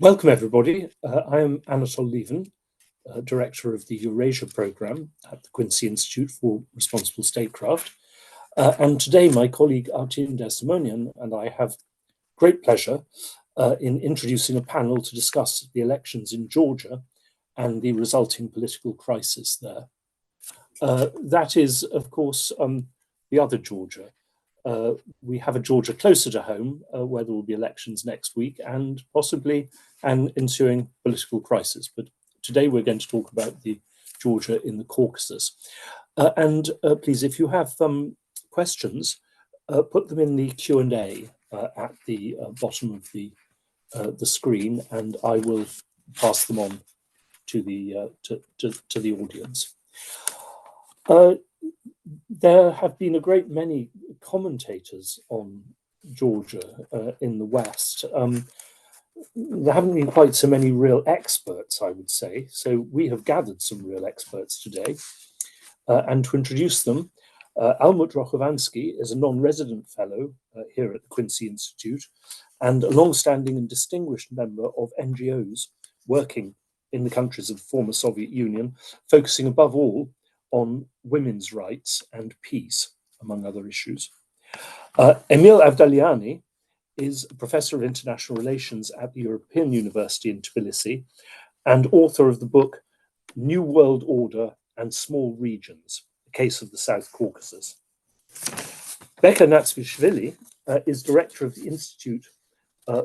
Welcome, everybody. I am Anatol Lieven, Director of the Eurasia Program at the Quincy Institute for Responsible Statecraft. And today, my colleague Artin DerSimonian and I have great pleasure in introducing a panel to discuss the elections in Georgia and the resulting political crisis there. That is, of course, the other Georgia. We have a Georgia closer to home, where there will be elections next week and possibly an ensuing political crisis. But today we're going to talk about the Georgia in the Caucasus. Please, if you have questions, put them in the Q&A at the bottom of the screen, and I will pass them on to the audience. There have been a great many commentators on Georgia in the West. There haven't been quite so many real experts, I would say. So we have gathered some real experts today. And to introduce them, Almut Rochowanski is a non-resident fellow here at the Quincy Institute and a long-standing and distinguished member of NGOs working in the countries of the former Soviet Union, focusing above all on women's rights and peace, among other issues. Emil Avdaliani is a professor of international relations at the European University in Tbilisi and author of the book New World Order and Small Regions, the Case of the South Caucasus. Beka Natsvlishvili is director of the Institute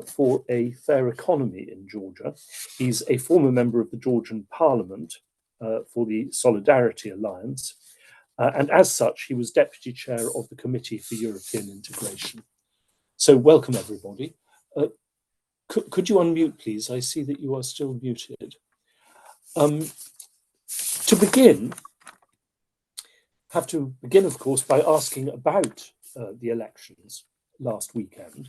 for a Fair Economy in Georgia. He's a former member of the Georgian Parliament for the Solidarity Alliance, and as such, he was deputy chair of the Committee for European Integration. So welcome, everybody. Could you unmute, please? I see that you are still muted. To begin, have to begin, of course, by asking about the elections last weekend.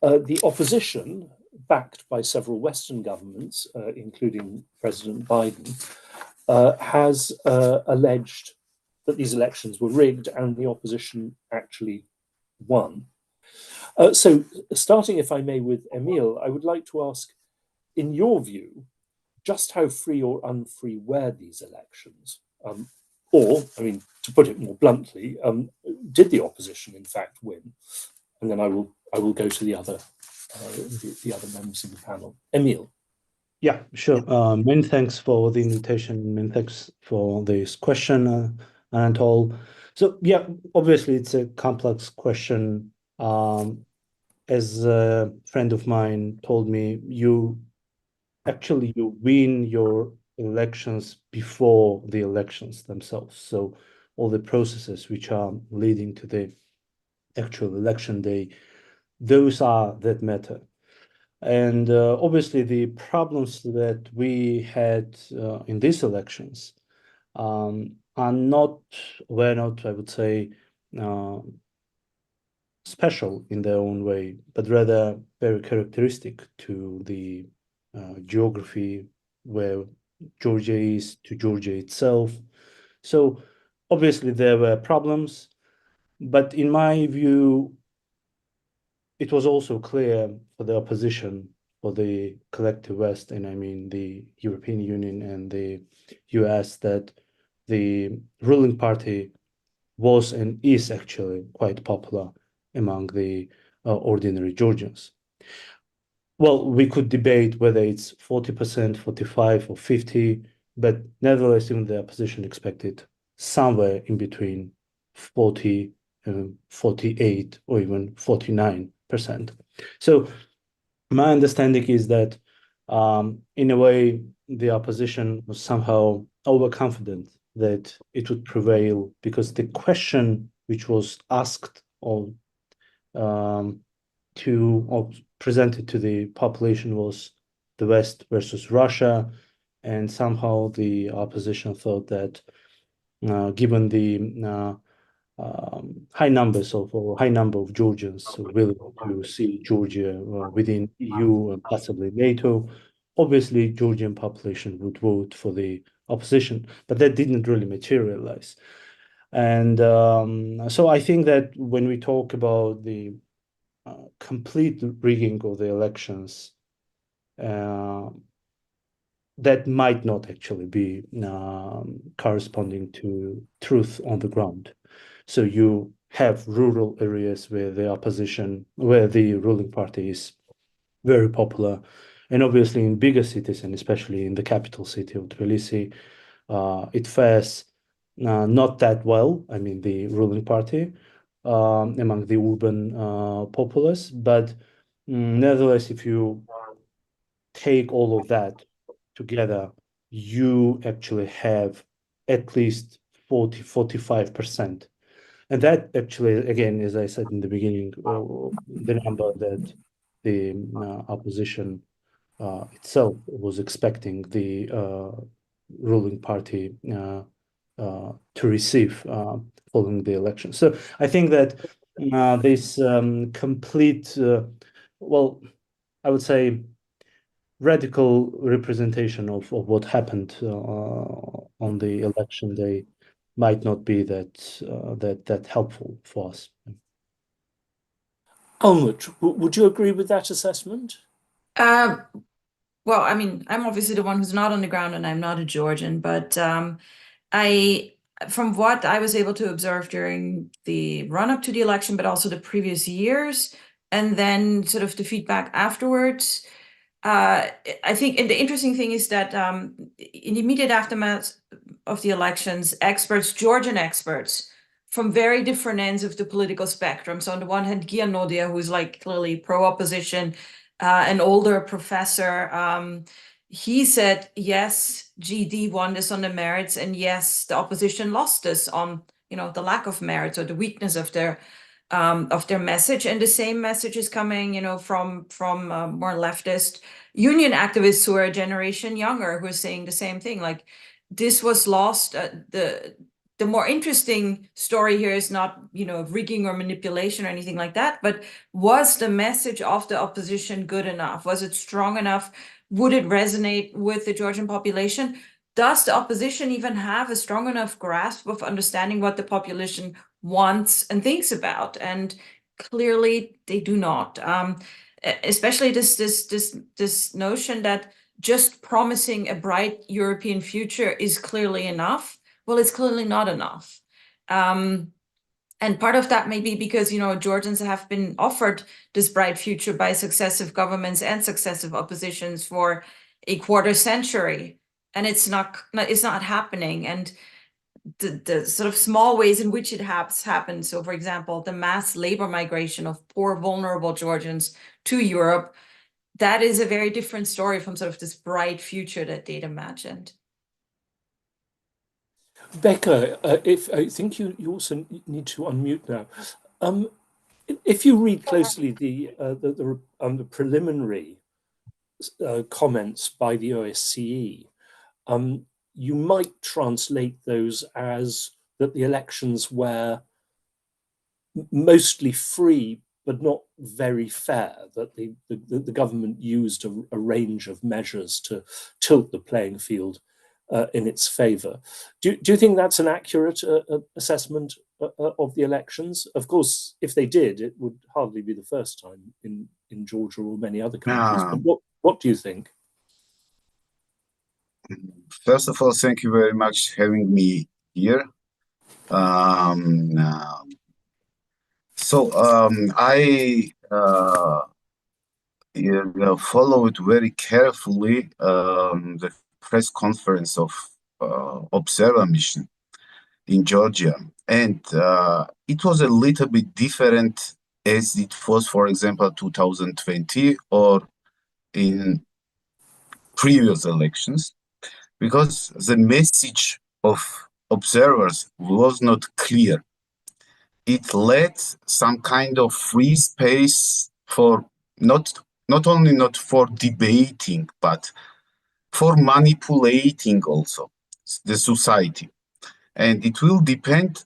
The opposition, backed by several Western governments, including President Biden, has alleged that these elections were rigged and the opposition actually won. So starting, if I may, with Emil, I would like to ask, in your view, just how free or unfree were these elections? Or, I mean, to put it more bluntly, did the opposition in fact win? And then I will go to the other members of the panel. Emil. Yeah, sure. Many thanks for the invitation. Many thanks for this question, Anatol. So yeah, obviously it's a complex question. As a friend of mine told me, you win your elections before the elections themselves. So all the processes which are leading to the actual election day, those are that matter. And obviously the problems that we had in these elections were not, I would say, special in their own way, but rather very characteristic to the geography where Georgia is, to Georgia itself. So obviously there were problems, but in my view, it was also clear for the opposition, for the collective West, and I mean the European Union and the US, that the ruling party was and is actually quite popular among the ordinary Georgians. Well, we could debate whether it's 40%, 45 or 50, but nevertheless, even the opposition expected somewhere in between 40, 48 or even 49%. So my understanding is that in a way, the opposition was somehow overconfident that it would prevail, because the question which was asked or presented to the population was the West versus Russia, and somehow the opposition thought that given the high number of Georgians willing to see Georgia within EU and possibly NATO, obviously Georgian population would vote for the opposition, but that didn't really materialize. And so I think that when we talk about the complete rigging of the elections, that might not actually be corresponding to truth on the ground. So you have rural areas where the ruling party is very popular, and obviously in bigger cities, and especially in the capital city of Tbilisi, it fares not that well. I mean, the ruling party among the urban populace, but nevertheless, if you take all of that together, you actually have at least 40-45%. And that actually, again, as I said in the beginning, the number that the opposition itself was expecting the ruling party to receive following the election. So I think that this complete, well, I would say, radical representation of what happened on the election day might not be that helpful for us. Almut, would you agree with that assessment? Well, I mean, I'm obviously the one who's not on the ground, and I'm not a Georgian, but from what I was able to observe during the run-up to the election, but also the previous years, and then sort of the feedback afterwards, I think, and the interesting thing is that in the immediate aftermath of the elections, Georgian experts from very different ends of the political spectrum. So on the one hand, Gia Nodia, who's like clearly pro-opposition, an older professor, he said, yes, GD won this on the merits, and yes, the opposition lost this on, the lack of merits or the weakness of their message. And the same message is coming, from more leftist union activists who are a generation younger, who are saying the same thing. Like, this was lost. The more interesting story here is not, rigging or manipulation or anything like that, but was the message of the opposition good enough? Was it strong enough? Would it resonate with the Georgian population? Does the opposition even have a strong enough grasp of understanding what the population wants and thinks about? And clearly they do not. Especially this notion that just promising a bright European future is clearly enough. Well, it's clearly not enough. And part of that may be because, Georgians have been offered this bright future by successive governments and successive oppositions for a quarter century, and it's not happening. And the sort of small ways in which it has happened. So, for example, the mass labor migration of poor, vulnerable Georgians to Europe, that is a very different story from sort of this bright future that they'd imagined. Beka, if I think you also need to unmute now. If you read closely the preliminary comments by the OSCE, you might translate those as that the elections were mostly free but not very fair, that the government used a range of measures to tilt the playing field in its favor. Do you think that's an accurate assessment of the elections? Of course, if they did, it would hardly be the first time in Georgia or many other countries. But what do you think? First of all, thank you very much for having me here. I followed very carefully the press conference of observer mission in Georgia, and it was a little bit different as it was, for example, 2020 or in previous elections, because the message of observers was not clear. It led some kind of free space for not only not for debating, but for manipulating also the society. And it will depend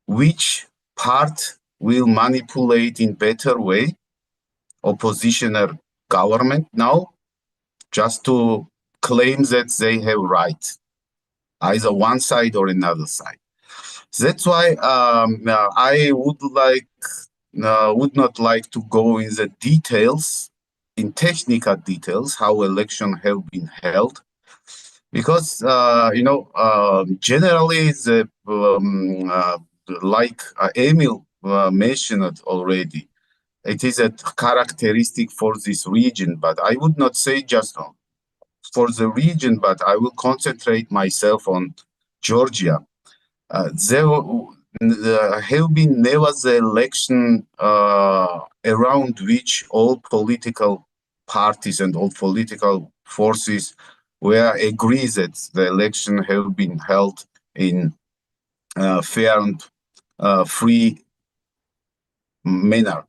which part will manipulate in better way opposition or government now, just to claim that they have right, either one side or another side. That's why I would not like to go in the details in technical details how elections have been held, because generally the like Emil mentioned already, it is a characteristic for this region, but I would not say just for the region, but I will concentrate myself on Georgia. There have been never the election around which all political parties and all political forces were agreed that the election have been held in fair and free manner.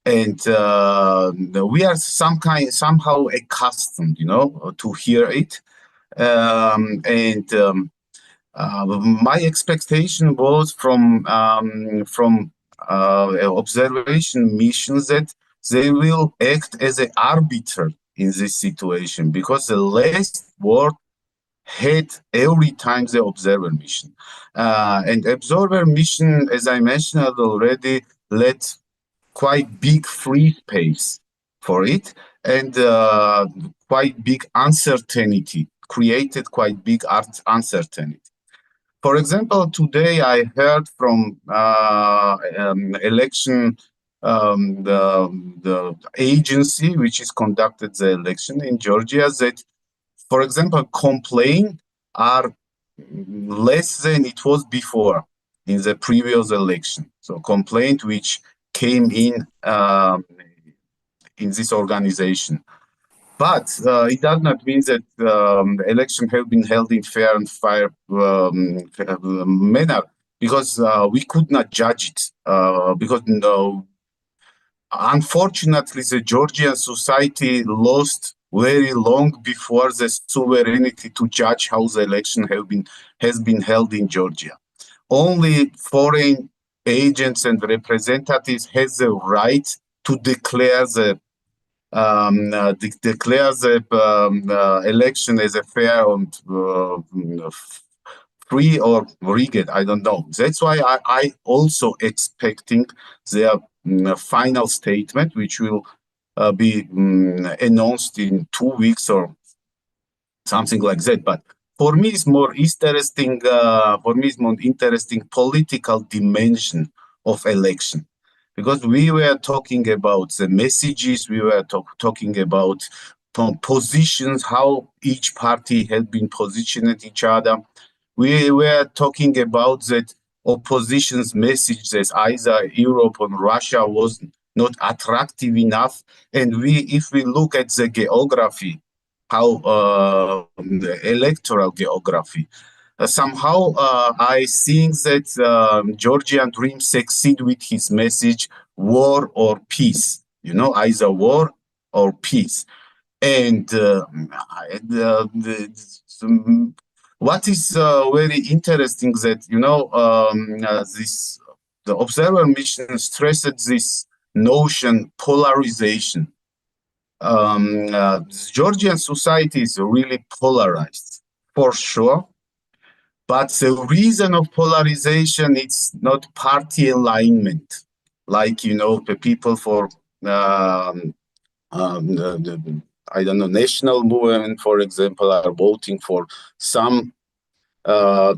And we are somehow accustomed, to hear it. My expectation was from observation missions that they will act as an arbiter in this situation, because the last word had every time the observer mission. And observer mission, as I mentioned already, led quite big free space for it, and quite big uncertainty, created quite big uncertainty. For example, today I heard from election, the agency which is conducted the election in Georgia, that, for example, complaints are less than it was before in the previous election. So complaint which came in this organization. But it does not mean that elections have been held in fair and fair manner, because we could not judge it. Because unfortunately, the Georgian society lost very long before the sovereignty to judge how the election has been held in Georgia. Only foreign agents and representatives has the right to declare the election as a fair and free or rigged. I don't know. That's why I also expecting their final statement, which will be announced in 2 weeks or something like that. But for me, it's more interesting. Political dimension of election. Because we were talking about the messages, we were talking about positions, how each party had been positioned each other. We were talking about that opposition's message that either Europe or Russia was not attractive enough. And if we look at the geography, how the electoral geography, somehow I think that Georgian Dream succeed with his message, war or peace, either war or peace. And what is very interesting that, the observer mission stressed this notion polarization. Georgian society is really polarized, for sure. But the reason of polarization, it's not party alignment, like, the people for, I don't know, national movement, for example, are voting for some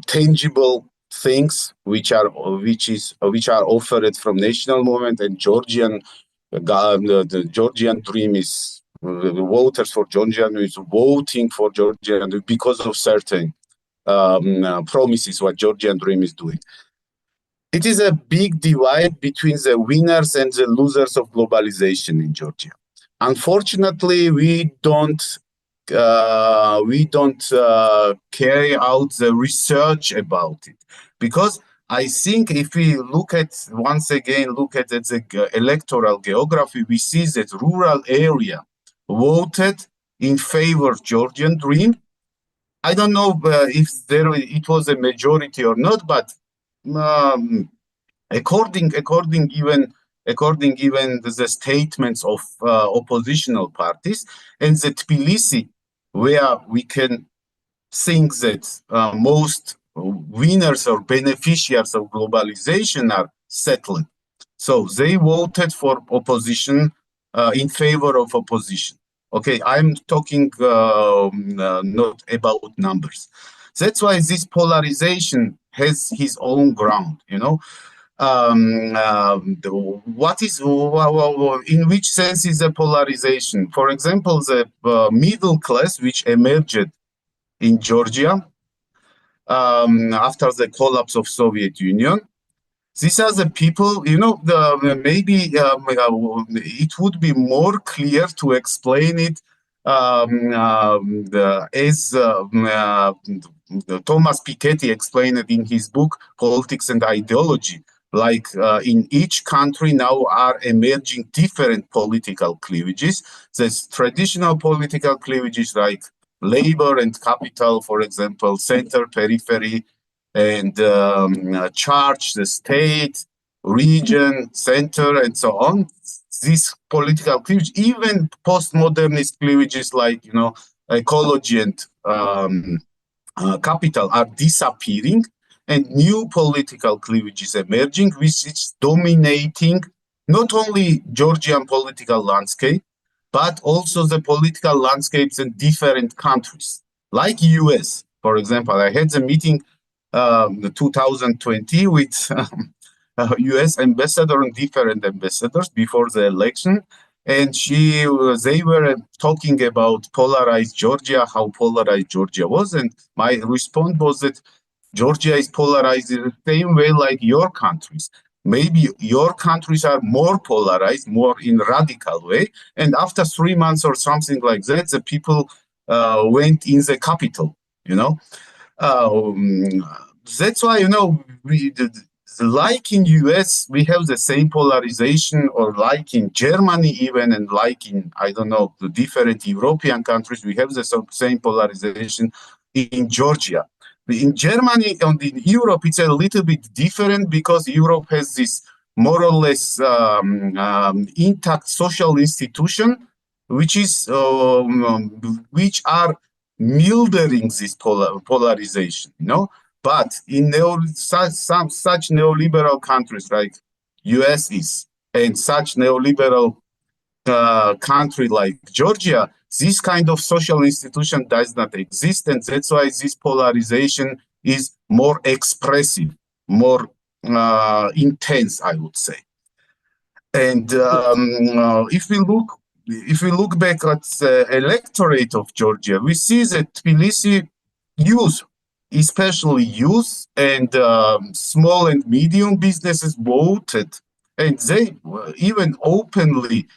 tangible things which are offered from national movement, and the Georgian Dream is the voters for Georgian is voting for Georgian because of certain promises what Georgian Dream is doing. It is a big divide between the winners and the losers of globalization in Georgia. Unfortunately, we don't carry out the research about it, because I think if we look at the electoral geography, we see that rural area voted in favor of Georgian Dream. I don't know if it was a majority or not, but according even the statements of oppositional parties, and the Tbilisi, where we can think that most winners or beneficiaries of globalization are settled. So they voted for opposition in favor of opposition. Okay, I'm talking not about numbers. That's why this polarization has his own ground, you know. What is, in which sense is a polarization? For example, the middle class which emerged in Georgia after the collapse of Soviet Union. These are the people, you know, maybe it would be more clear to explain it as Thomas Piketty explained it in his book, Politics and Ideology. Like in each country now are emerging different political cleavages. There's traditional political cleavages like labor and capital, for example, center, periphery, and church, the state, region, center, and so on. These political cleavages, even postmodernist cleavages like, you know, ecology and capital are disappearing, and new political cleavages emerging, which is dominating not only Georgian political landscape, but also the political landscapes in different countries, like US. For example, I had the meeting 2020 with US ambassador and different ambassadors before the election, and they were talking about polarized Georgia, how polarized Georgia was, and my response was that Georgia is polarized in the same way like your countries. Maybe your countries are more polarized, more in radical way, and after 3 months or something like that, the people went in the capital, you know. That's why, you know, like in US, we have the same polarization, or like in Germany even, and like in, I don't know, the different European countries, we have the same polarization in Georgia. In Germany and in Europe, it's a little bit different because Europe has this more or less intact social institution, which is which are mildering this polarization, you know. But in such neoliberal countries like US is, and such neoliberal country like Georgia, this kind of social institution does not exist, and that's why this polarization is more expressive, more intense, I would say. And if we look back at the electorate of Georgia, we see that Tbilisi youth, especially youth and small and medium businesses voted, and they even openly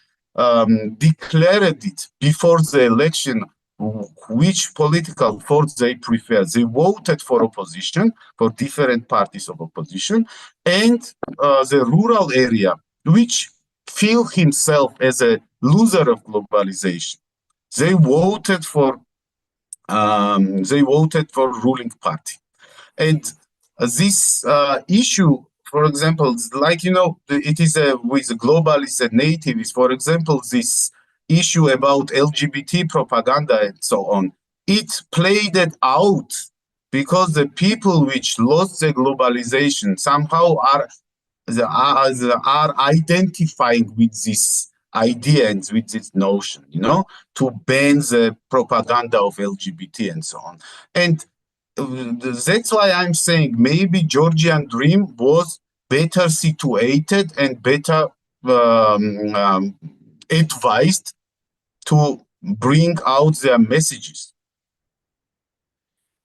declared it before the election which political force they prefer. They voted for opposition, for different parties of opposition, and the rural area, which feel himself as a loser of globalization. They voted for ruling party. And this issue, for example, like, you know, it is with globalists and nativists, for example, this issue about LGBT propaganda and so on, it played it out because the people which lost the globalization somehow are identifying with this idea and with this notion, you know, to ban the propaganda of LGBT and so on. And that's why I'm saying maybe Georgian Dream was better situated and better advised to bring out their messages.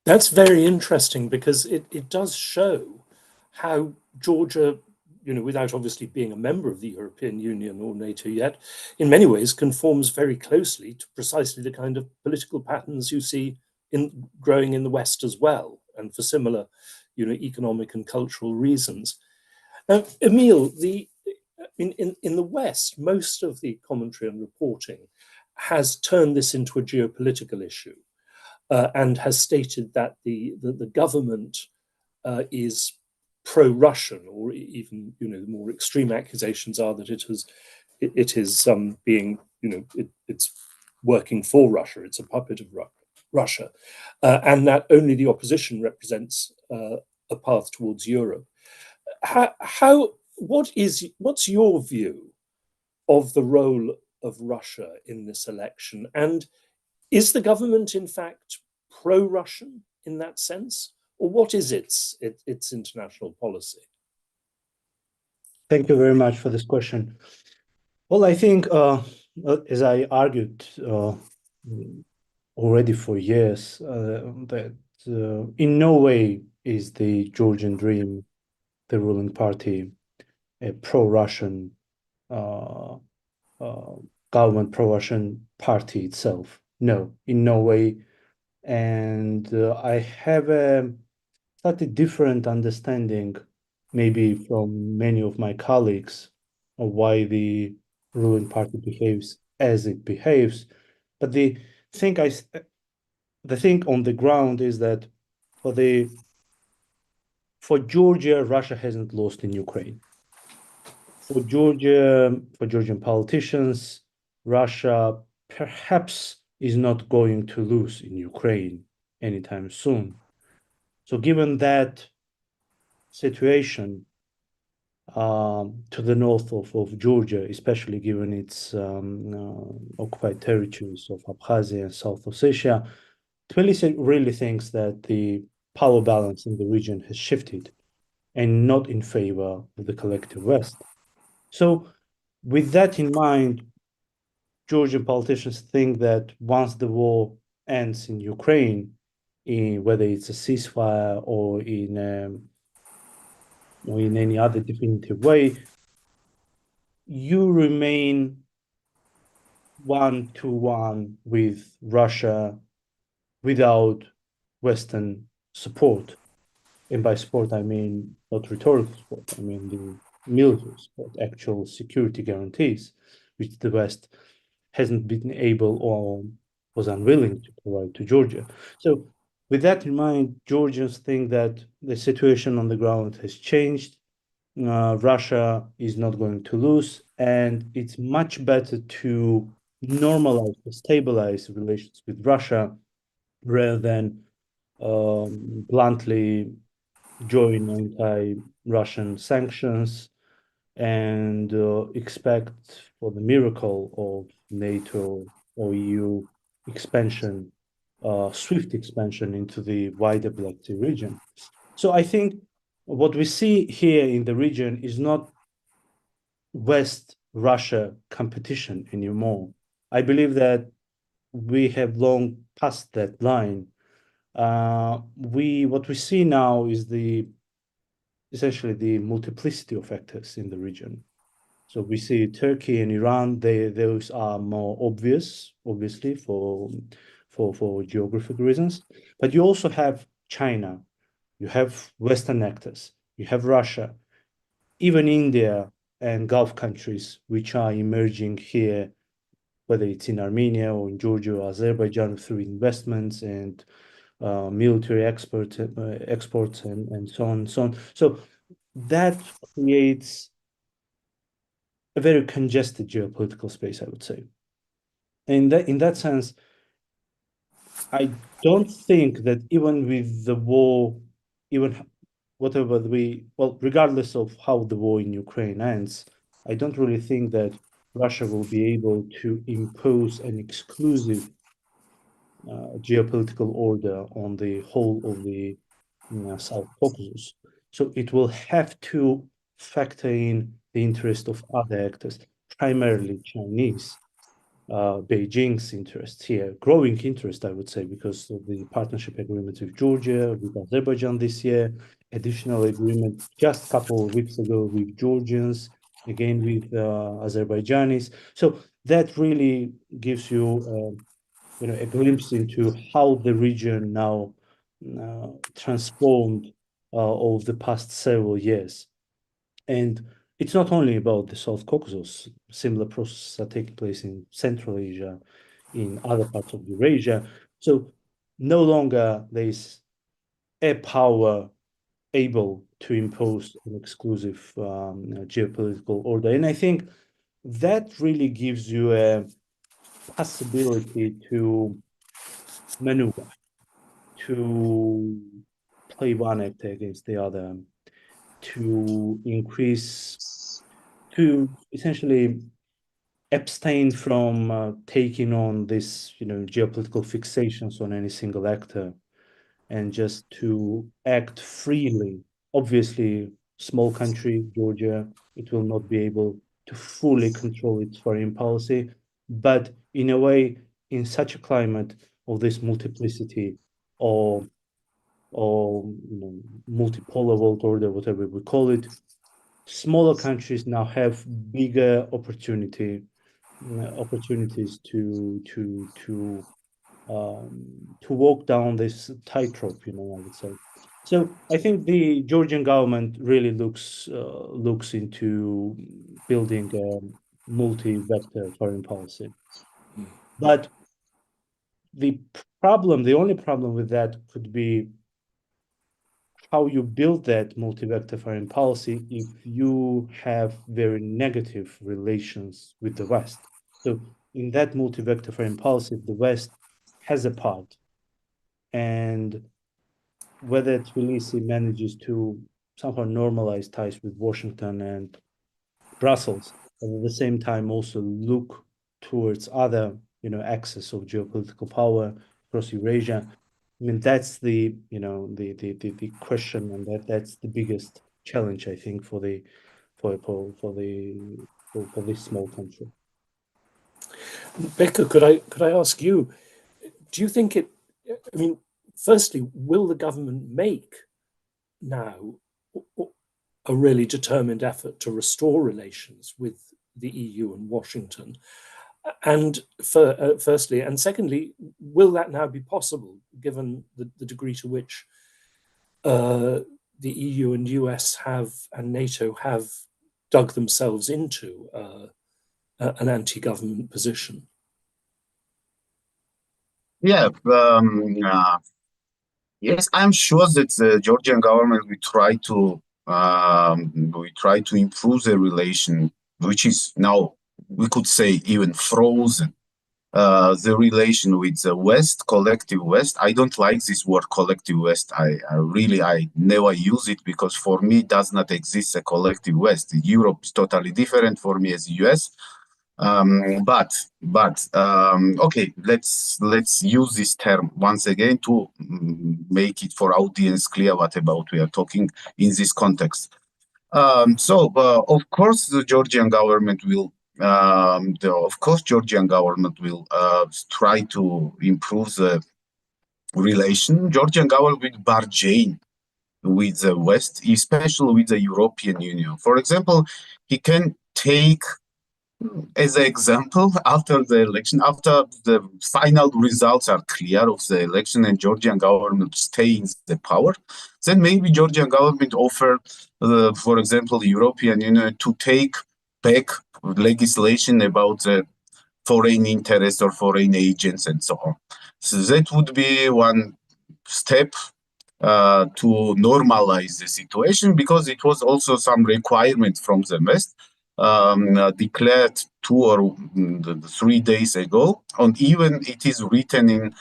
That's very interesting, because it does show how Georgia, you know, without obviously being a member of the European Union or NATO yet, in many ways conforms very closely to precisely the kind of political patterns you see growing in the West as well, and for similar, you know, economic and cultural reasons. Emil, in the West, most of the commentary and reporting has turned this into a geopolitical issue, and has stated that the government is pro-Russian, or even, you know, the more extreme accusations are that it is being, you know, it's working for Russia, it's a puppet of Russia, and that only the opposition represents a path towards Europe. What's your view of the role of Russia in this election? And is the government, in fact, pro-Russian in that sense? Or what is its international policy? Thank you very much for this question. Well, I think, as I argued already for years, that in no way is the Georgian Dream, the ruling party, a pro-Russian government, pro-Russian party itself. No, in no way. And I have a slightly different understanding, maybe from many of my colleagues, of why the ruling party behaves as it behaves. But the thing on the ground is that for Georgia, Russia hasn't lost in Ukraine. For Georgian politicians, Russia perhaps is not going to lose in Ukraine anytime soon. So given that situation, to the north of Georgia, especially given its occupied territories of Abkhazia and South Ossetia, Tbilisi really thinks that the power balance in the region has shifted and not in favor of the collective West. So with that in mind, Georgian politicians think that once the war ends in Ukraine, whether it's a ceasefire or in any other definitive way, you remain 1-to-1 with Russia without Western support. And by support, I mean not rhetorical support, I mean the military support, actual security guarantees, which the West hasn't been able or was unwilling to provide to Georgia. So with that in mind, Georgians think that the situation on the ground has changed. Russia is not going to lose, and it's much better to normalize or stabilize relations with Russia rather than bluntly join anti-Russian sanctions and expect for the miracle of NATO or EU expansion, swift expansion into the wider Black Sea region. So I think what we see here in the region is not West-Russia competition anymore. I believe that we have long passed that line. What we see now is essentially the multiplicity of actors in the region. So we see Turkey and Iran, those are more obvious, obviously, for geographic reasons. But you also have China, you have Western actors, you have Russia, even India and Gulf countries, which are emerging here, whether it's in Armenia or in Georgia or Azerbaijan, through investments and military exports and so on and so on. So that creates a very congested geopolitical space, I would say. And in that sense, I don't think that even with the war, regardless of how the war in Ukraine ends, I don't really think that Russia will be able to impose an exclusive geopolitical order on the whole of the South Caucasus. So it will have to factor in the interest of other actors, primarily Chinese, Beijing's interest here, growing interest, I would say, because of the partnership agreement with Georgia, with Azerbaijan this year, additional agreement just a couple of weeks ago with Georgians, again with Azerbaijanis. So that really gives you a glimpse into how the region now transformed over the past several years. And it's not only about the South Caucasus. Similar processes are taking place in Central Asia, in other parts of Eurasia. So no longer there is a power able to impose an exclusive geopolitical order. And I think that really gives you a possibility to maneuver, to play one actor against the other, to essentially abstain from taking on this, geopolitical fixations on any single actor, and just to act freely. Obviously, small country, Georgia, it will not be able to fully control its foreign policy, but in a way, in such a climate of this multiplicity or multipolar world order, whatever we call it, smaller countries now have bigger opportunities to walk down this tightrope, I would say. So I think the Georgian government really looks into building a multi-vector foreign policy. But the only problem with that could be how you build that multi-vector foreign policy if you have very negative relations with the West. So in that multi-vector foreign policy, the West has a part, and whether Tbilisi manages to somehow normalize ties with Washington and Brussels, and at the same time also look towards other, axes of geopolitical power across Eurasia. I mean, that's the question, and that's the biggest challenge, I think, for this small country. Beka, could I ask you, do you think firstly, will the government make now a really determined effort to restore relations with the EU and Washington? And firstly, and secondly, will that now be possible given the degree to which the EU and US and NATO have dug themselves into an anti-government position? Yeah, yes, I'm sure that the Georgian government will try to improve the relation, which is now, we could say, even frozen. The relation with the West, collective West. I don't like this word collective West. I never use it, because for me it does not exist a collective West. Europe is totally different for me as the US. Okay, let's use this term once again to make it for audience clear what about we are talking in this context. Of course, the Georgian government will. Georgian government will try to improve the relation. Georgian government will bargain with the West, especially with the European Union. For example, he can take, as an example, after the election, after the final results are clear of the election and Georgian government stays in the power, then maybe Georgian government offer, for example, the European Union to take back legislation about the foreign interest or foreign agents and so on. So that would be one step to normalize the situation, because it was also some requirement from the West declared 2 or 3 days ago, and even it is written in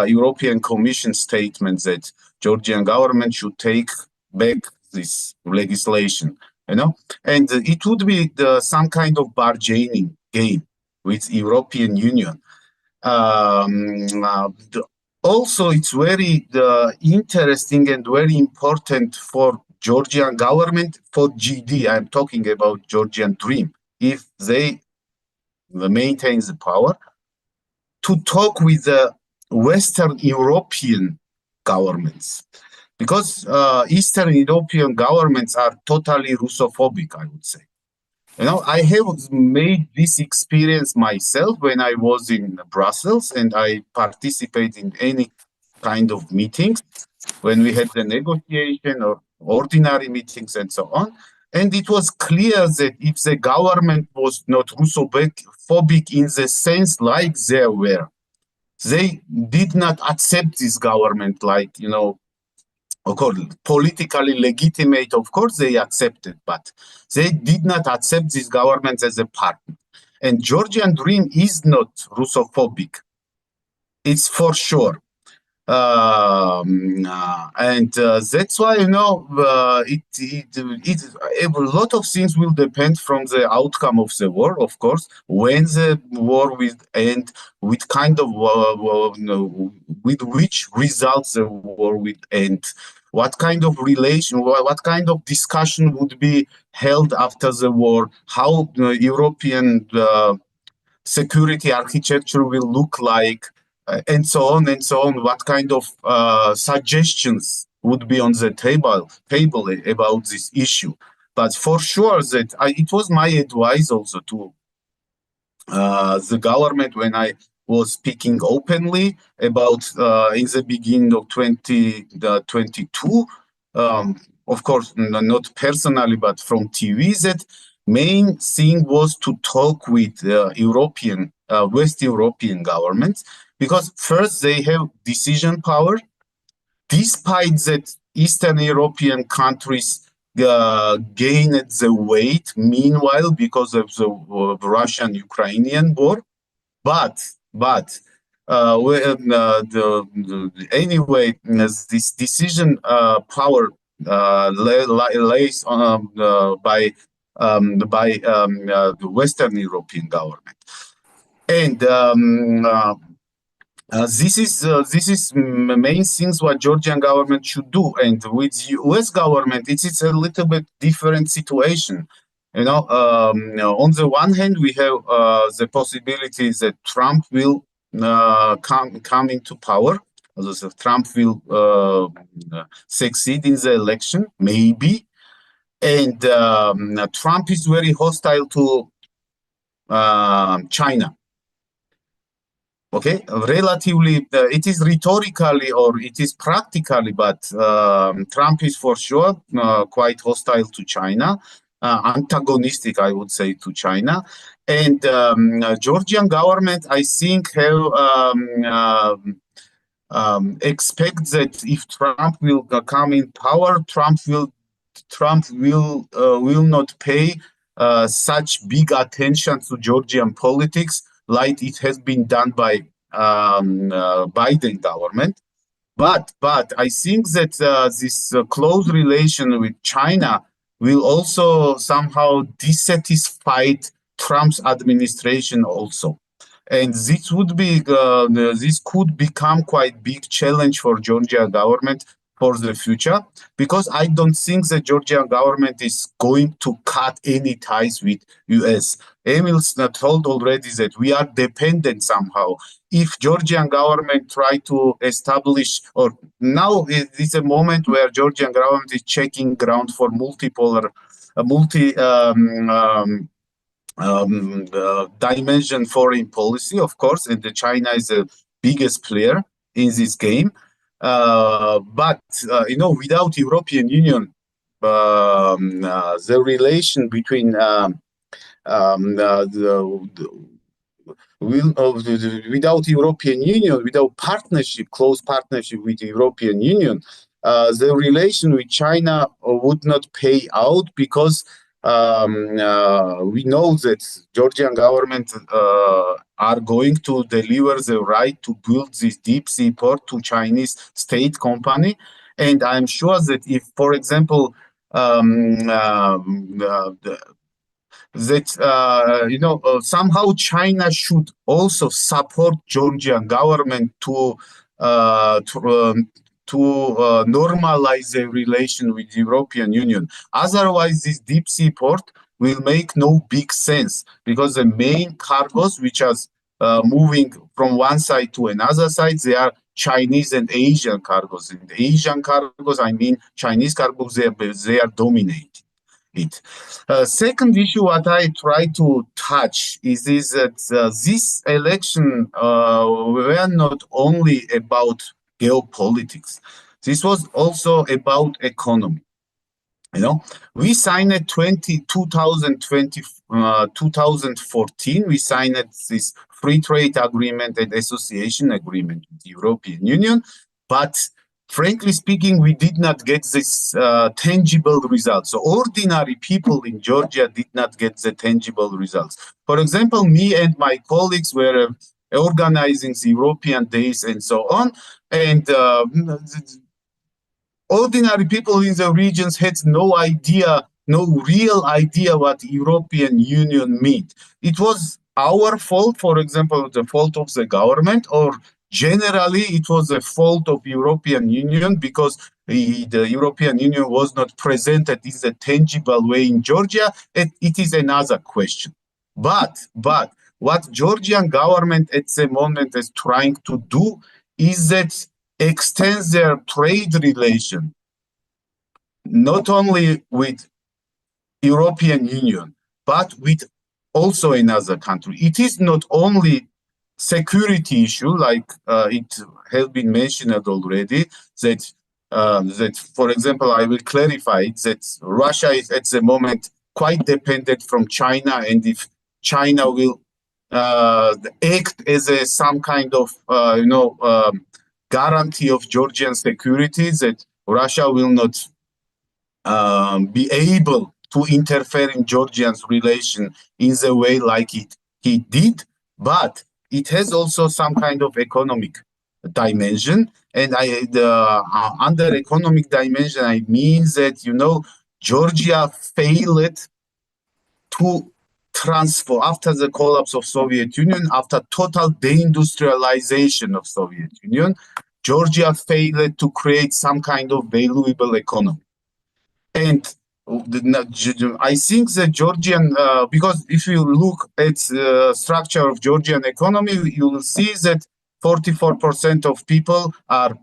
European Commission statement that Georgian government should take back this legislation, and it would be some kind of bargaining game with European Union. Also, it's very interesting and very important for Georgian government, for GD, I'm talking about Georgian Dream, if they maintain the power, to talk with the Western European governments. Because Eastern European governments are totally Russophobic, I would say. I have made this experience myself when I was in Brussels, and I participate in any kind of meetings when we had the negotiation or ordinary meetings and so on. And it was clear that if the government was not Russophobic in the sense like they were, they did not accept this government like, of course, politically legitimate, of course they accepted, but they did not accept this government as a partner. And Georgian Dream is not Russophobic. It's for sure. That's why, you know, a lot of things will depend from the outcome of the war, of course, when the war will end, with kind of with which results the war will end, what kind of relation, what kind of discussion would be held after the war, how European security architecture will look like, and so on and so on. What kind of suggestions would be on the table about this issue? But for sure that it was my advice also to the government when I was speaking openly about in the beginning of 2022. Of course, not personally, but from TV, that main thing was to talk with European, West European governments, because first they have decision power, despite that Eastern European countries gained the weight meanwhile because of the Russian-Ukrainian war. But anyway, this decision power lays on by the Western European government, and this is main things what Georgian government should do. And with U.S. government, it's a little bit different situation. You know, on the one hand, we have the possibility that Trump will come into power. So Trump will succeed in the election, maybe. And Trump is very hostile to China. Okay, relatively, it is rhetorically or it is practically, but Trump is for sure quite hostile to China, antagonistic, I would say, to China. And Georgian government, I think, have expect that if Trump will come in power, Trump will not pay such big attention to Georgian politics like it has been done by Biden government. But I think that this close relation with China will also somehow dissatisfy Trump's administration also. And this would be this could become quite big challenge for Georgia government for the future, because I don't think the Georgian government is going to cut any ties with US. Emil told already that we are dependent somehow. If Georgian government try to establish, or now it's a moment where Georgian government is checking ground for multipolar, dimension foreign policy, of course, and China is the biggest player in this game. But you know, without European Union, the relation between without European Union, without partnership, close partnership with the European Union, the relation with China would not pay out, because we know that Georgian government are going to deliver the right to build this deep sea port to Chinese state company. And I'm sure that if, for example, you know, somehow China should also support Georgian government to normalize the relation with the European Union. Otherwise, this deep sea port will make no big sense, because the main cargos which are moving from one side to another side, they are Chinese and Asian cargos. And the Asian cargos, I mean Chinese cargos, they are dominating it. Second issue what I try to touch is that this election were not only about geopolitics. This was also about economy. You know, we signed 2014, we signed this free trade agreement and association agreement with the European Union, but frankly speaking, we did not get this tangible results. So ordinary people in Georgia did not get the tangible results. For example, me and my colleagues were organizing the European days and so on. And ordinary people in the regions had no idea, no real idea what European Union meant. It was our fault, for example, the fault of the government, or generally it was the fault of European Union because the European Union was not presented in a tangible way in Georgia. It is another question. But what Georgian government at the moment is trying to do is that extend their trade relation not only with European Union, but with also another country. It is not only security issue, like it has been mentioned already, that, for example, I will clarify that Russia is at the moment quite dependent from China, and if China will act as some kind of, guarantee of Georgian security, that Russia will not be able to interfere in Georgia's relation in the way like he did, but it has also some kind of economic dimension. And under economic dimension, I mean that, Georgia failed to transfer after the collapse of Soviet Union, after total deindustrialization of Soviet Union. Georgia failed to create some kind of valuable economy. And I think the Georgian, because if you look at the structure of Georgian economy, you will see that 44% of people are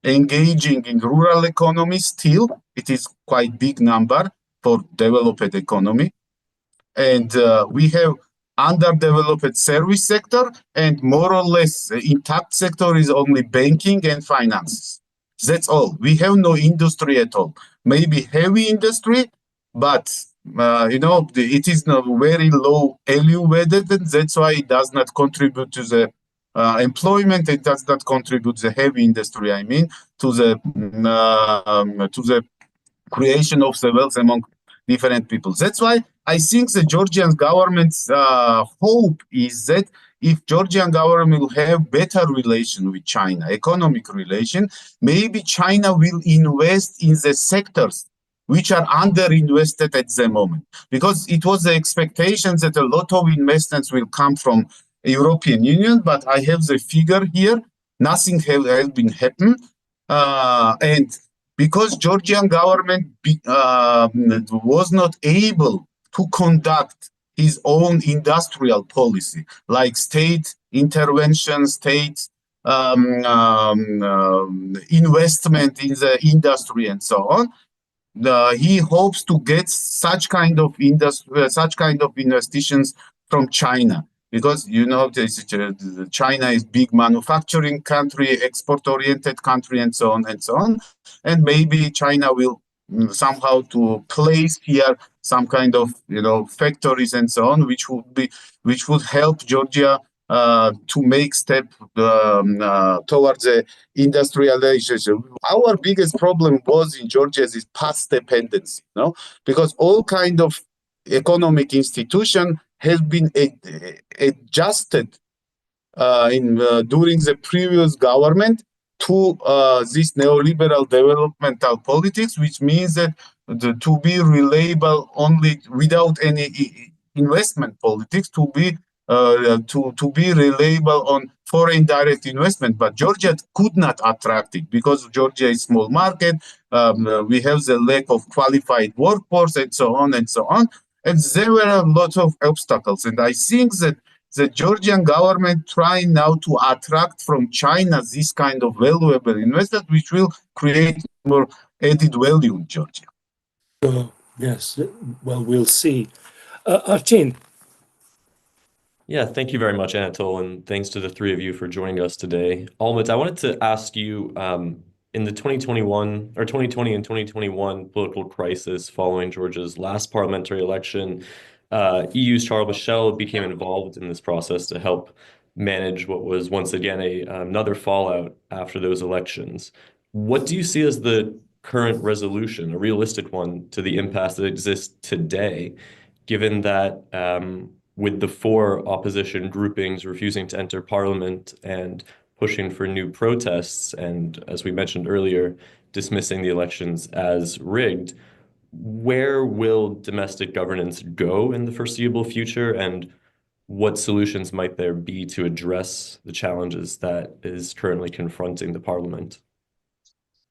engaging in rural economy still. It is quite big number for developed economy. And we have underdeveloped service sector, and more or less intact sector is only banking and finances. That's all. We have no industry at all. Maybe heavy industry, but it is not very low elevated, and that's why it does not contribute to the employment. It does not contribute to the heavy industry. I mean, to the creation of the wealth among different people. That's why I think the Georgian government's hope is that if Georgian government will have better relation with China, economic relation, maybe China will invest in the sectors which are underinvested at the moment. Because it was the expectation that a lot of investments will come from European Union, but I have the figure here. Nothing has been happened. And because Georgian government was not able to conduct his own industrial policy, like state intervention, state investment in the industry and so on, he hopes to get such kind of investitions from China. Because, China is big manufacturing country, export-oriented country, and so on and so on. And maybe China will somehow to place here some kind of, factories and so on, which would help Georgia to make step towards the industrialization. Our biggest problem was in Georgia is past dependency, because all kind of economic institution has been adjusted during the previous government to this neoliberal developmental politics, which means that to be reliable only without any investment politics, to be reliable on foreign direct investment. But Georgia could not attract it because Georgia is small market. We have the lack of qualified workforce and so on and so on. And there were a lot of obstacles. And I think that the Georgian government trying now to attract from China this kind of valuable investment, which will create more added value in Georgia. Yes, well, we'll see. Artin. Yeah, thank you very much, Anatol, and thanks to the three of you for joining us today. Almut, I wanted to ask you, in the 2020 and 2021 political crisis following Georgia's last parliamentary election, EU's Charles Michel became involved in this process to help manage what was once again another fallout after those elections. What do you see as the current resolution, a realistic one, to the impasse that exists today, given that with the 4 opposition groupings refusing to enter parliament and pushing for new protests, and as we mentioned earlier, dismissing the elections as rigged, where will domestic governance go in the foreseeable future, and what solutions might there be to address the challenges that is currently confronting the parliament?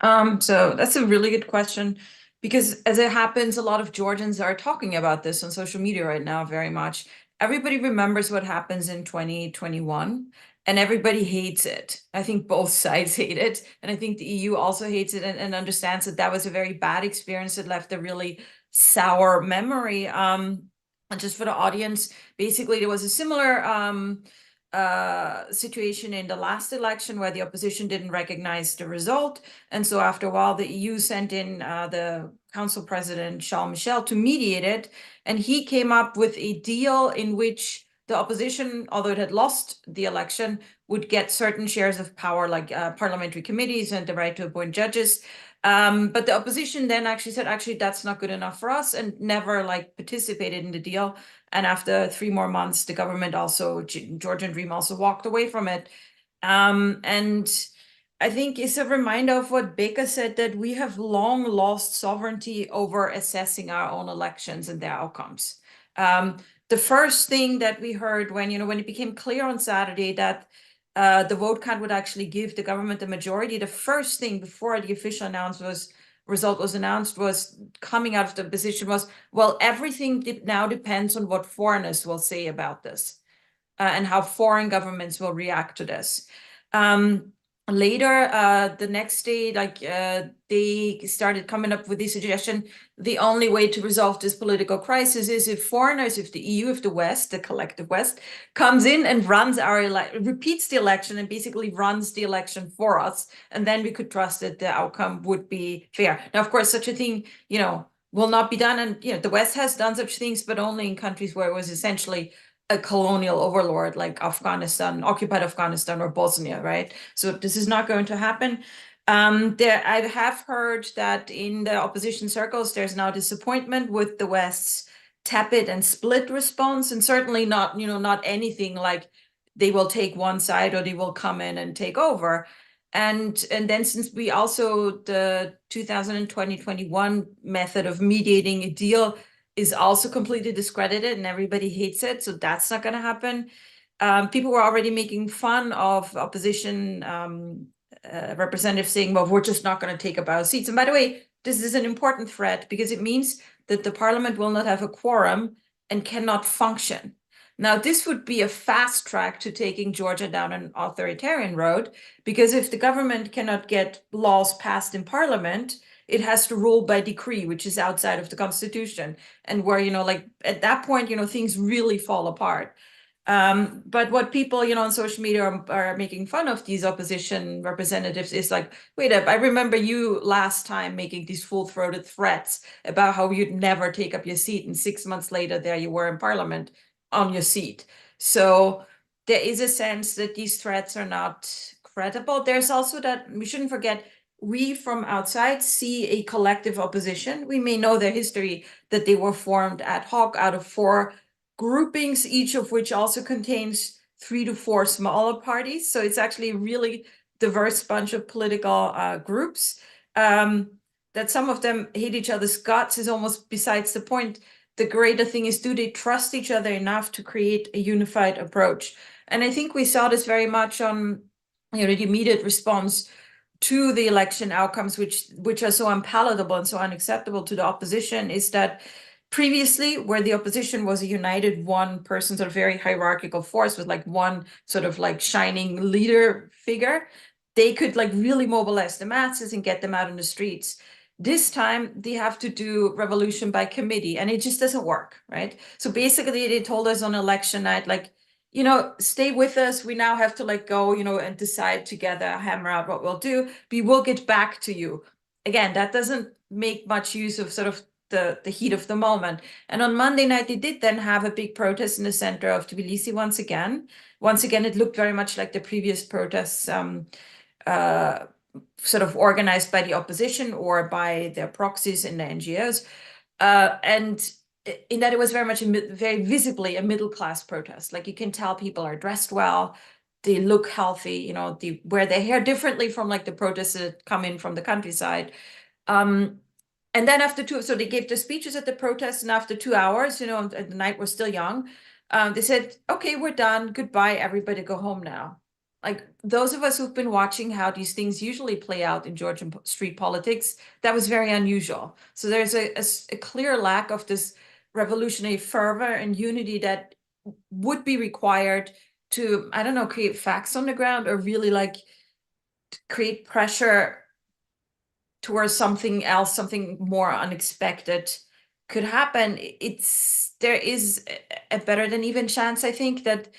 So that's a really good question, because as it happens, a lot of Georgians are talking about this on social media right now very much. Everybody remembers what happens in 2021, and everybody hates it. I think both sides hate it, and I think the EU also hates it and understands that that was a very bad experience that left a really sour memory. And just for the audience, basically there was a similar situation in the last election where the opposition didn't recognize the result. And so after a while, the EU sent in the council president, Charles Michel, to mediate it. And he came up with a deal in which the opposition, although it had lost the election, would get certain shares of power, like parliamentary committees and the right to appoint judges. But the opposition then actually said, actually, that's not good enough for us, and never participated in the deal. And after 3 more months, the government also, Georgian Dream also walked away from it. And I think it's a reminder of what Beka said, that we have long lost sovereignty over assessing our own elections and their outcomes. The first thing that we heard when it became clear on Saturday that the vote count would actually give the government a majority, the first thing before the official result was announced was coming out of the opposition was, well, everything now depends on what foreigners will say about this and how foreign governments will react to this. Later, the next day, they started coming up with the suggestion, the only way to resolve this political crisis is if foreigners, if the EU, if the West, the collective West, comes in and repeats the election and basically runs the election for us, and then we could trust that the outcome would be fair. Now, of course, such a thing, will not be done, and the West has done such things, but only in countries where it was essentially a colonial overlord, like Afghanistan, occupied Afghanistan or Bosnia, right? So this is not going to happen. I have heard that in the opposition circles, there's now disappointment with the West's tepid and split response, and certainly not, not anything like they will take one side or they will come in and take over. And then since we also, the 2020-21 method of mediating a deal is also completely discredited and everybody hates it, so that's not going to happen. People were already making fun of opposition representatives saying, well, we're just not going to take up our seats. And by the way, this is an important threat because it means that the parliament will not have a quorum and cannot function. Now, this would be a fast track to taking Georgia down an authoritarian road, because if the government cannot get laws passed in parliament, it has to rule by decree, which is outside of the constitution, and where, at that point, things really fall apart. But what people, on social media are making fun of these opposition representatives is like, wait up, I remember you last time making these full-throated threats about how you'd never take up your seat, and 6 months later, there you were in parliament on your seat. So there is a sense that these threats are not credible. There's also that, we shouldn't forget, we from outside see a collective opposition. We may know their history, that they were formed ad hoc out of 4 groupings, each of which also contains 3 to 4 smaller parties. So it's actually a really diverse bunch of political groups. That some of them hate each other's guts is almost besides the point. The greater thing is, do they trust each other enough to create a unified approach? And I think we saw this very much on the immediate response to the election outcomes, which are so unpalatable and so unacceptable to the opposition, is that previously, where the opposition was a united one-person sort of very hierarchical force with one sort of shining leader figure, they could really mobilize the masses and get them out in the streets. This time, they have to do revolution by committee, and it just doesn't work, right? So basically, they told us on election night, stay with us. We now have to go, and decide together, hammer out what we'll do. We will get back to you. Again, that doesn't make much use of sort of the heat of the moment. And on Monday night, they did then have a big protest in the center of Tbilisi once again. Once again, it looked very much like the previous protests, sort of organized by the opposition or by their proxies in the NGOs. And in that it was very much very visibly a middle class protest. Like you can tell people are dressed well, they look healthy, you know, they wear their hair differently from like the protests that come in from the countryside. And then so they gave the speeches at the protest, and after 2 hours, you know, and the night was still young, they said, okay, we're done. Goodbye, everybody, go home now. Like those of us who've been watching how these things usually play out in Georgian street politics, that was very unusual. So there's a clear lack of this revolutionary fervor and unity that would be required to, I don't know, create facts on the ground or really like create pressure towards something else, something more unexpected could happen. There is a better than even chance, I think, that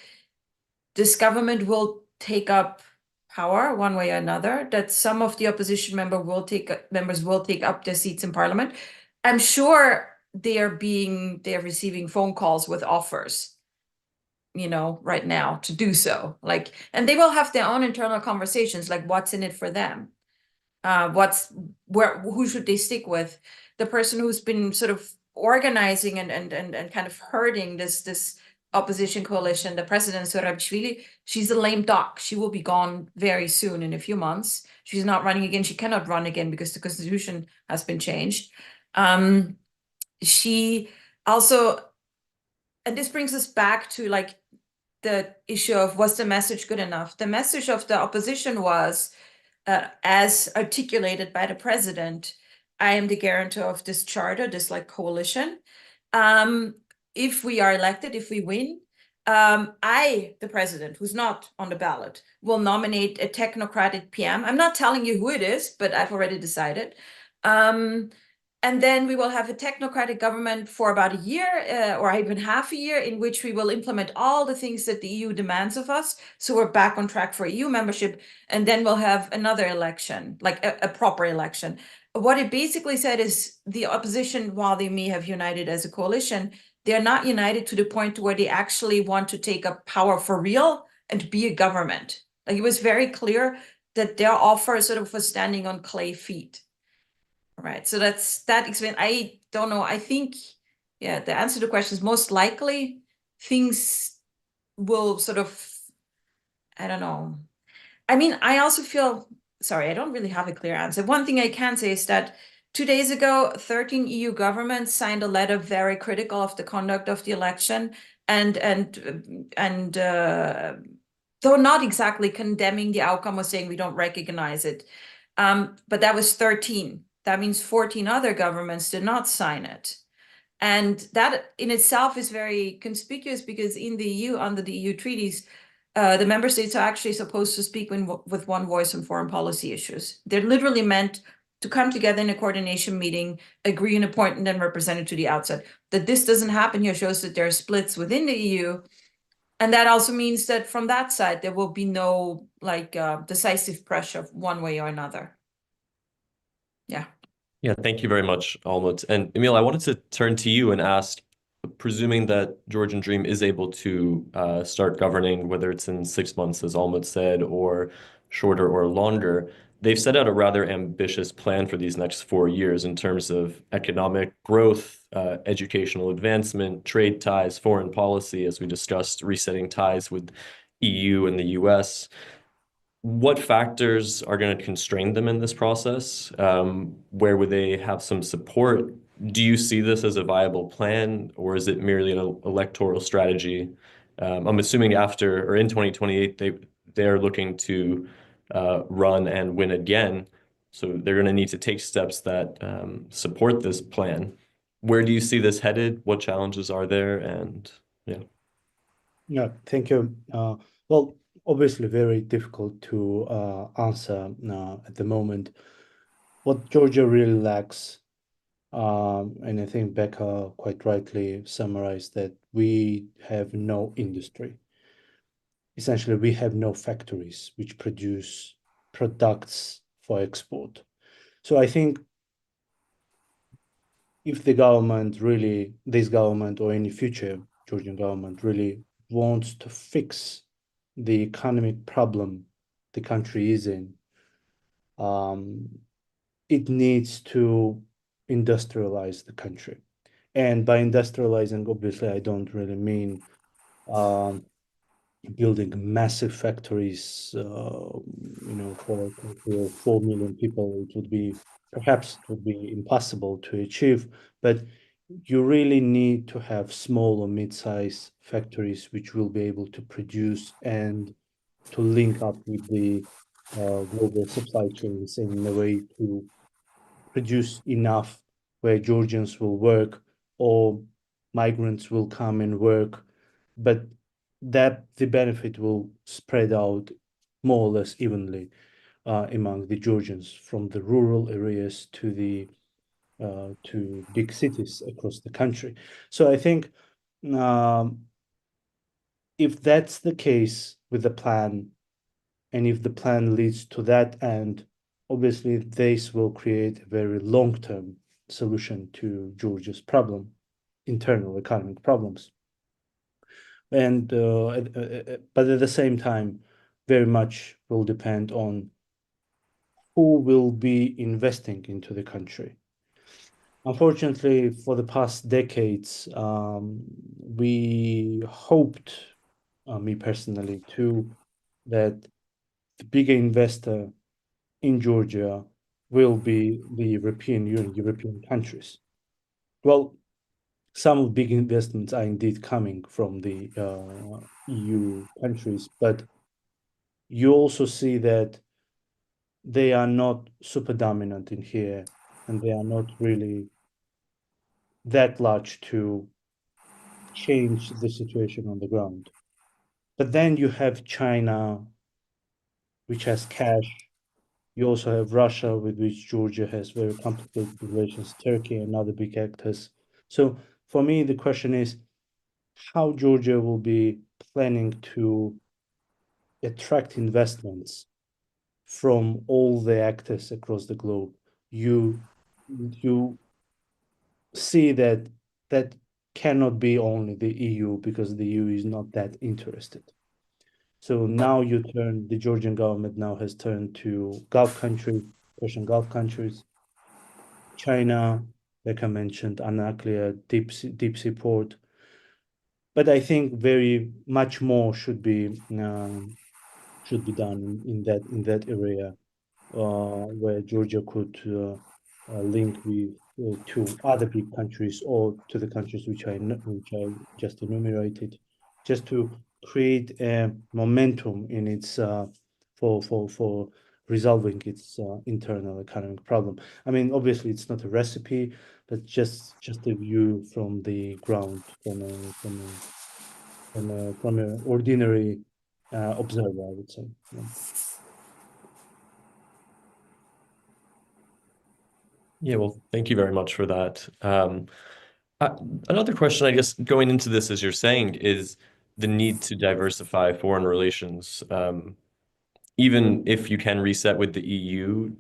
this government will take up power one way or another, that some of the opposition members will take up their seats in parliament. I'm sure they're receiving phone calls with offers, you know, right now to do so. Like, and they will have their own internal conversations, like what's in it for them. Who should they stick with? The person who's been sort of organizing and kind of herding this opposition coalition, the president Surabishvili, she's a lame duck. She will be gone very soon, in a few months. She's not running again. She cannot run again because the constitution has been changed. She also, and this brings us back to like the issue of, was the message good enough? The message of the opposition was, as articulated by the president, I am the guarantor of this charter, this like coalition. If we are elected, if we win, I, the president, who's not on the ballot, will nominate a technocratic PM. I'm not telling you who it is, but I've already decided. And then we will have a technocratic government for about a year or even half a year, in which we will implement all the things that the EU demands of us. So we're back on track for EU membership. And then we'll have another election, like a proper election. What it basically said is the opposition, while they may have united as a coalition, they're not united to the point where they actually want to take up power for real and be a government. Like it was very clear that their offer sort of was standing on clay feet. Right, so that explains. I don't know. I think, yeah, the answer to the question is most likely things will sort of, I don't know. I mean, I also feel, sorry, I don't really have a clear answer. One thing I can say is that 2 days ago, 13 EU governments signed a letter very critical of the conduct of the election, and though not exactly condemning the outcome or saying we don't recognize it, but that was 13. That means 14 other governments did not sign it. And that in itself is very conspicuous because in the EU, under the EU treaties, the member states are actually supposed to speak with one voice on foreign policy issues. They're literally meant to come together in a coordination meeting, agree and appoint, and then represent it to the outside. That this doesn't happen here shows that there are splits within the EU. And that also means that from that side, there will be no like decisive pressure one way or another. Yeah. Yeah, thank you very much, Almut. And Emil, I wanted to turn to you and ask, presuming that Georgian Dream is able to start governing, whether it's in 6 months, as Almut said, or shorter or longer, they've set out a rather ambitious plan for these next 4 years in terms of economic growth, educational advancement, trade ties, foreign policy, as we discussed, resetting ties with EU and the US. What factors are going to constrain them in this process? Where would they have some support? Do you see this as a viable plan, or is it merely an electoral strategy? I'm assuming after or in 2028, they're looking to run and win again. So they're going to need to take steps that support this plan. Where do you see this headed? What challenges are there? And yeah. Yeah, thank you. Well, obviously very difficult to answer at the moment. What Georgia really lacks, and I think Beka quite rightly summarized that we have no industry. Essentially, we have no factories which produce products for export. So I think if the government really, this government or any future Georgian government really wants to fix the economic problem the country is in, it needs to industrialize the country. And by industrializing, obviously, I don't really mean building massive factories, for a country of 4 million people. It would be impossible to achieve, but you really need to have small or mid-size factories which will be able to produce and to link up with the global supply chains in a way to produce enough where Georgians will work or migrants will come and work, but that the benefit will spread out more or less evenly among the Georgians from the rural areas to big cities across the country. So I think if that's the case with the plan, and if the plan leads to that end, obviously this will create a very long-term solution to Georgia's problem, internal economic problems. And but at the same time, very much will depend on who will be investing into the country. Unfortunately, for the past decades, we hoped, me personally too, that the bigger investor in Georgia will be the European Union, European countries. Well, some big investments are indeed coming from the EU countries, but you also see that they are not super dominant in here, and they are not really that large to change the situation on the ground. But then you have China, which has cash. You also have Russia, with which Georgia has very complicated relations, Turkey and other big actors. So for me, the question is how Georgia will be planning to attract investments from all the actors across the globe. You see that cannot be only the EU, because the EU is not that interested. So now the Georgian government now has turned to Gulf countries, Persian Gulf countries, China, like I mentioned, Anaklia, deep sea port. But I think very much more should be done in that area, where Georgia could link with to other big countries or to the countries which I just enumerated, just to create a momentum in its for resolving its internal economic problem. I mean, obviously, it's not a recipe, but just a view from the ground, from an ordinary observer, I would say. Yeah. Yeah, well, thank you very much for that. Another question, I guess, going into this, as you're saying, is the need to diversify foreign relations. Even if you can reset with the EU,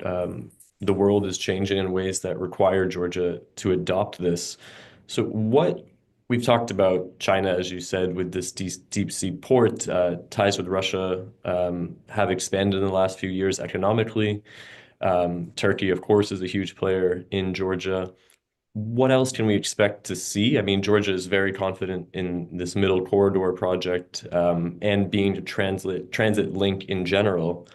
the world is changing in ways that require Georgia to adopt this. So we've talked about China, as you said, with this deep sea port, ties with Russia have expanded in the last few years economically. Turkey, of course, is a huge player in Georgia. What else can we expect to see? I mean, Georgia is very confident in this middle corridor project and being a transit link in general.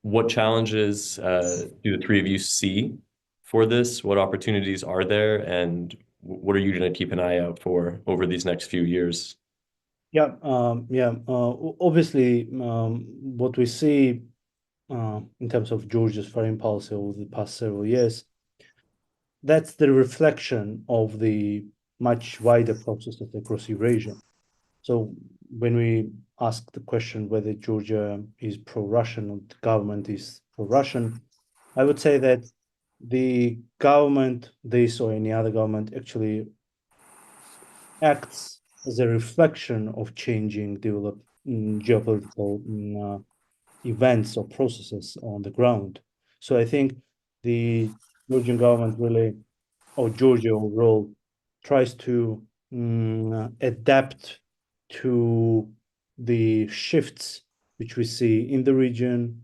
What challenges do the three of you see for this? What opportunities are there? And what are you going to keep an eye out for over these next few years? Yeah, obviously, what we see in terms of Georgia's foreign policy over the past several years, that's the reflection of the much wider processes across Eurasia. So when we ask the question whether Georgia is pro-Russian or the government is pro-Russian, I would say that the government, this or any other government, actually acts as a reflection of changing geopolitical events or processes on the ground. So I think the Georgian government really, or Georgia overall, tries to adapt to the shifts which we see in the region,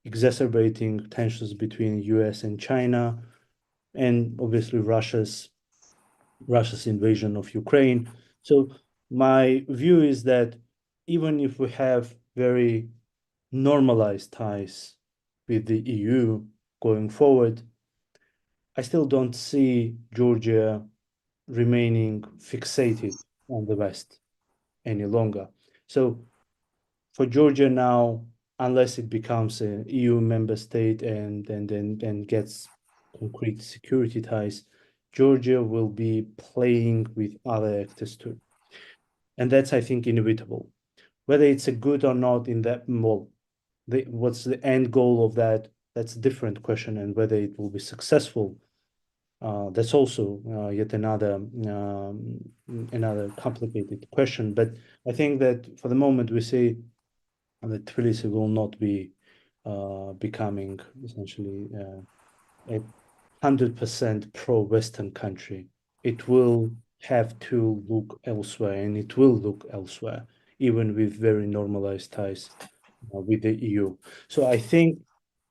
exacerbating tensions between US and China, and obviously Russia's Russia's invasion of Ukraine. So my view is that even if we have very normalized ties with the EU going forward, I still don't see Georgia remaining fixated on the West any longer. So for Georgia now, unless it becomes an EU member state and gets concrete security ties, Georgia will be playing with other actors too. And that's, I think, inevitable. Whether it's a good or not in that, well, what's the end goal of that? That's a different question. And whether it will be successful, that's also yet another complicated question. But I think that for the moment we see that Tbilisi will not be becoming essentially a 100% pro-Western country. It will have to look elsewhere, and it will look elsewhere, even with very normalized ties with the EU. So I think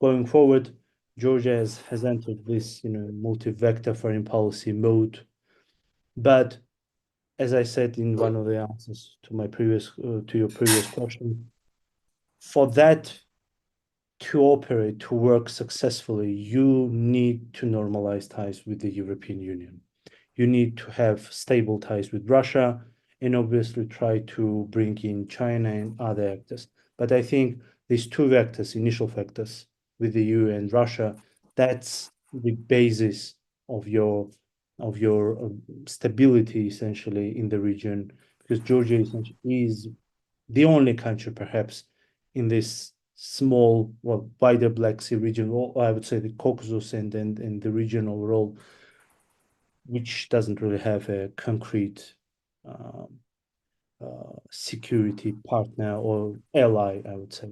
going forward, Georgia has entered this, multi-vector foreign policy mode. But as I said in one of the answers to your previous question, for that to operate, to work successfully, you need to normalize ties with the European Union. You need to have stable ties with Russia and obviously try to bring in China and other actors. But I think these two vectors, initial factors with the EU and Russia, that's the basis of your stability essentially in the region, because Georgia essentially is the only country perhaps in this small, wider Black Sea region, or I would say the Caucasus and the region overall, which doesn't really have a concrete security partner or ally, I would say.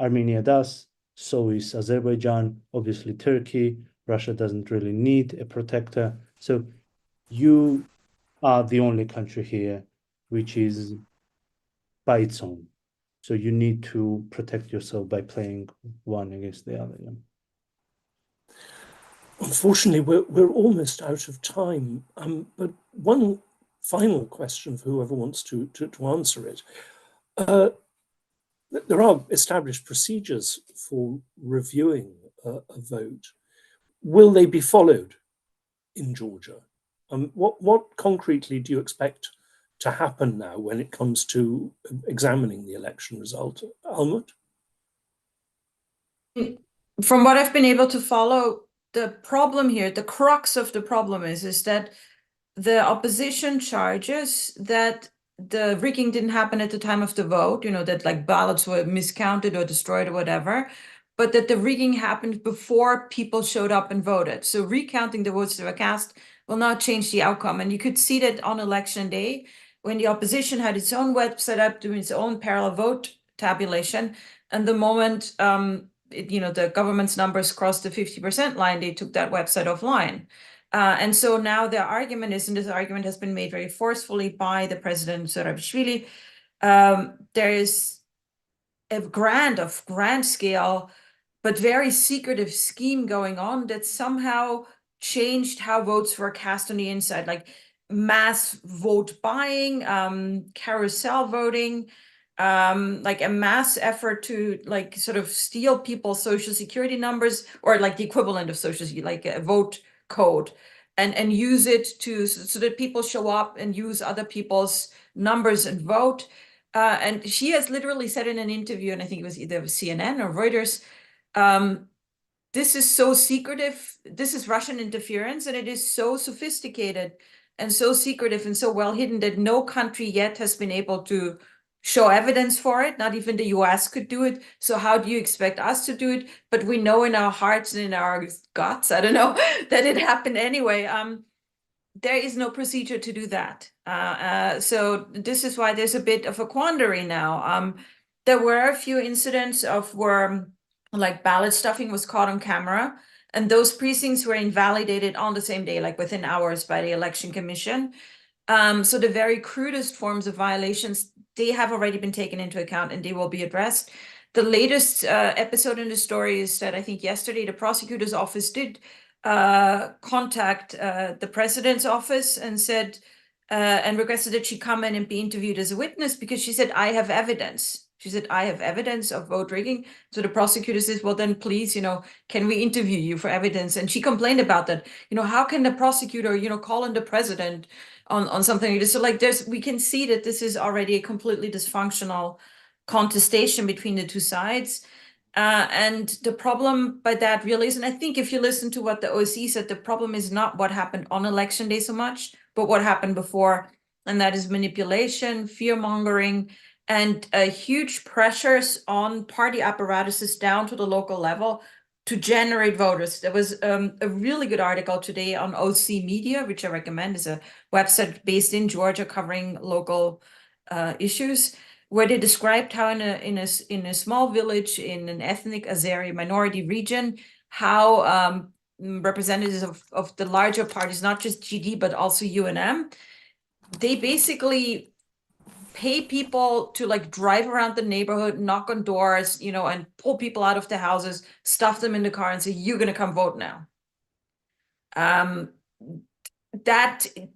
Armenia does, so is Azerbaijan, obviously Turkey. Russia doesn't really need a protector. So you are the only country here which is by its own. So you need to protect yourself by playing one against the other. Yeah. Unfortunately, we're almost out of time. But one final question for whoever wants to answer it. There are established procedures for reviewing a vote. Will they be followed in Georgia? What concretely do you expect to happen now when it comes to examining the election result? Almut? From what I've been able to follow, the problem here, the crux of the problem is that the opposition charges that the rigging didn't happen at the time of the vote, that like ballots were miscounted or destroyed or whatever, but that the rigging happened before people showed up and voted. So recounting the votes that were cast will not change the outcome. And you could see that on election day, when the opposition had its own website up doing its own parallel vote tabulation, and the moment the government's numbers crossed the 50% line, they took that website offline. And so now the argument is, and this argument has been made very forcefully by the president, Zurabishvili, there is a grand scale, but very secretive scheme going on that somehow changed how votes were cast on the inside, like mass vote buying, carousel voting, like a mass effort to like sort of steal people's social security numbers, or like the equivalent of social security, like a vote code, and use it so that people show up and use other people's numbers and vote. And she has literally said in an interview, and I think it was either CNN or Reuters, this is so secretive. This is Russian interference, and it is so sophisticated and so secretive and so well hidden that no country yet has been able to show evidence for it. Not even the US could do it. So how do you expect us to do it? But we know in our hearts and in our guts, I don't know, that it happened anyway. There is no procedure to do that. So this is why there's a bit of a quandary now. There were a few incidents of where like ballot stuffing was caught on camera, and those precincts were invalidated on the same day, like within hours, by the Election Commission. So the very crudest forms of violations, they have already been taken into account and they will be addressed. The latest episode in the story is that I think yesterday the prosecutor's office did contact the president's office and said, and requested that she come in and be interviewed as a witness, because she said, I have evidence. She said, I have evidence of vote rigging. So the prosecutor says, well, then please, can we interview you for evidence? And she complained about that. How can the prosecutor, call in the president on something like this? So like we can see that this is already a completely dysfunctional contestation between the two sides. And the problem by that really is, and I think if you listen to what the OSCE said, the problem is not what happened on election day so much, but what happened before. And that is manipulation, fear mongering, and huge pressures on party apparatuses down to the local level to generate voters. There was a really good article today on OC Media, which I recommend, is a website based in Georgia covering local issues, where they described how in a small village in an ethnic Azeri minority region, how representatives of the larger parties, not just GD, but also UNM, they basically pay people to like drive around the neighborhood, knock on doors, and pull people out of the houses, stuff them in the car and say, you're going to come vote now.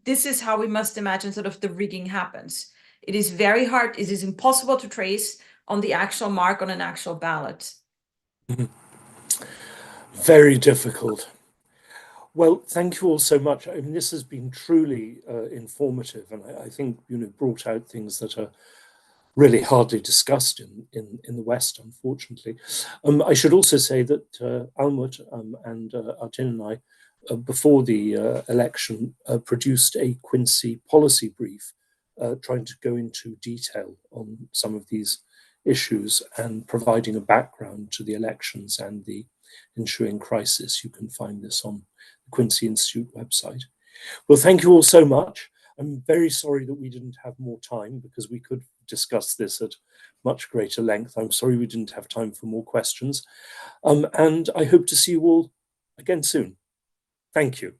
This is how we must imagine sort of the rigging happens. It is very hard. It is impossible to trace on the actual mark on an actual ballot. Very difficult. Well, thank you all so much. I mean, this has been truly informative, and I think brought out things that are really hardly discussed in the West, unfortunately. I should also say that Almut and Artin and I, before the election, produced a Quincy policy brief, trying to go into detail on some of these issues and providing a background to the elections and the ensuing crisis. You can find this on the Quincy Institute website. Well, thank you all so much. I'm very sorry that we didn't have more time, because we could discuss this at much greater length. I'm sorry we didn't have time for more questions. And I hope to see you all again soon. Thank you.